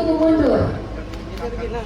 tunggu mundur. 3,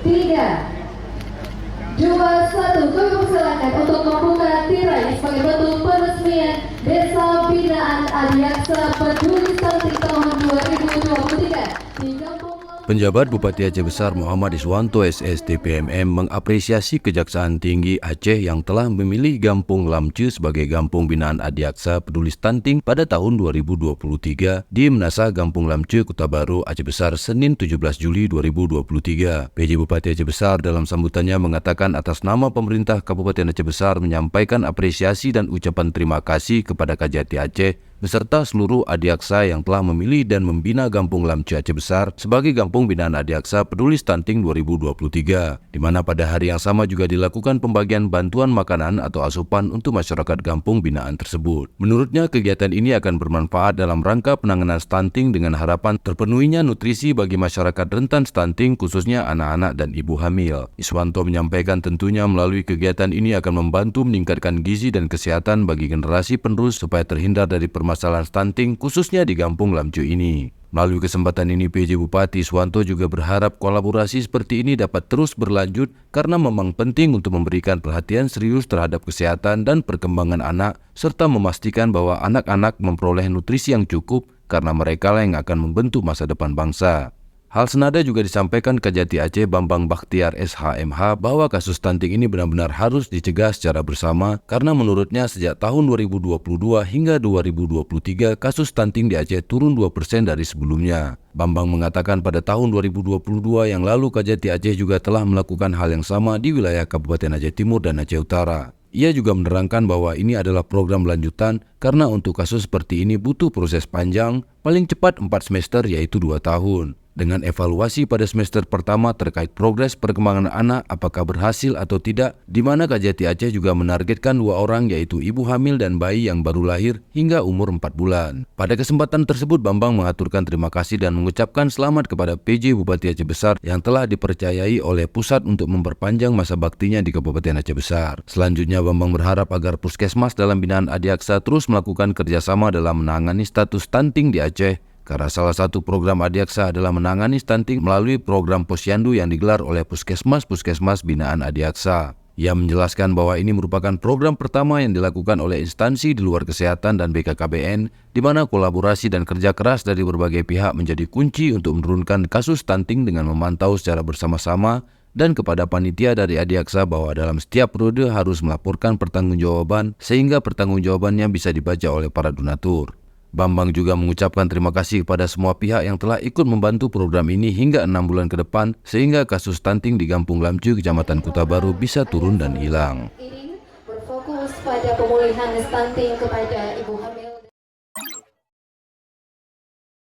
2, 1, kami persilakan untuk membuka tirai sebagai bentuk peresmian Desa Binaan Adiaksa Peduli Stunting tahun 2023 di Kampung. Penjabat Bupati Aceh Besar Muhammad Iswanto SS DPMM mengapresiasi Kejaksaan Tinggi Aceh yang telah memilih Gampung Lamce sebagai Gampung Binaan Adiaksa Peduli Stunting pada tahun 2023 di Menasah Gampung Lamce, Kota Baru, Aceh Besar, Senin 17 Juli 2023. PJ Bupati Aceh Besar dalam sambutannya mengatakan atas nama pemerintah Kabupaten Aceh Besar menyampaikan apresiasi dan ucapan terima kasih kepada Kajati Aceh beserta seluruh adiaksa yang telah memilih dan membina Gampung Lamce Aceh Besar sebagai Gampung Binaan Adiaksa Peduli Stunting 2023, di mana pada hari yang sama juga dilakukan pembagian bantuan makanan atau asupan untuk masyarakat Gampung Binaan tersebut. Menurutnya, kegiatan ini akan bermanfaat dalam rangka penanganan stunting dengan harapan terpenuhinya nutrisi bagi masyarakat rentan stunting, khususnya anak-anak dan ibu hamil. Iswanto menyampaikan tentunya melalui kegiatan ini akan membantu meningkatkan gizi dan kesehatan bagi generasi penerus supaya terhindar dari permasalahan stunting khususnya di Gampung Lamce ini. Melalui kesempatan ini, PJ Bupati Iswanto juga berharap kolaborasi seperti ini dapat terus berlanjut karena memang penting untuk memberikan perhatian serius terhadap kesehatan dan perkembangan anak serta memastikan bahwa anak-anak memperoleh nutrisi yang cukup karena mereka lah yang akan membentuk masa depan bangsa. Hal senada juga disampaikan Kajati Aceh Bambang Bakhtiar SHMH bahwa kasus stunting ini benar-benar harus dicegah secara bersama karena menurutnya sejak tahun 2022 hingga 2023 kasus stunting di Aceh turun 2% dari sebelumnya. Bambang mengatakan pada tahun 2022 yang lalu Kajati Aceh juga telah melakukan hal yang sama di wilayah Kabupaten Aceh Timur dan Aceh Utara. Ia juga menerangkan bahwa ini adalah program lanjutan karena untuk kasus seperti ini butuh proses panjang, paling cepat 4 semester yaitu 2 tahun. Dengan evaluasi pada semester pertama terkait progres perkembangan anak apakah berhasil atau tidak, di mana Kajati Aceh juga menargetkan 2 orang yaitu ibu hamil dan bayi yang baru lahir hingga umur 4 bulan. Pada kesempatan tersebut, Bambang mengaturkan terima kasih dan mengucapkan selamat kepada PJ Bupati Aceh Besar yang telah dipercayai oleh pusat untuk memperpanjang masa baktinya di Kabupaten Aceh Besar. Selanjutnya, Bambang berharap agar puskesmas dalam binaan Adiaksa terus melakukan kerjasama dalam menangani status stunting di Aceh, karena salah satu program Adiaksa adalah menangani stunting melalui program Posyandu yang digelar oleh puskesmas-puskesmas binaan Adiaksa. Ia menjelaskan bahwa ini merupakan program pertama yang dilakukan oleh instansi di luar kesehatan dan BKKBN, di mana kolaborasi dan kerja keras dari berbagai pihak menjadi kunci untuk menurunkan kasus stunting dengan memantau secara bersama-sama dan kepada panitia dari Adiaksa bahwa dalam setiap periode harus melaporkan pertanggungjawaban sehingga pertanggungjawabannya bisa dibaca oleh para donatur. Bambang juga mengucapkan terima kasih kepada semua pihak yang telah ikut membantu program ini hingga 6 bulan ke depan sehingga kasus stunting di Gampung Lamce, Kecamatan Kota Baru bisa turun dan hilang. Ini berfokus pada pemulihan stunting kepada ibu hamil.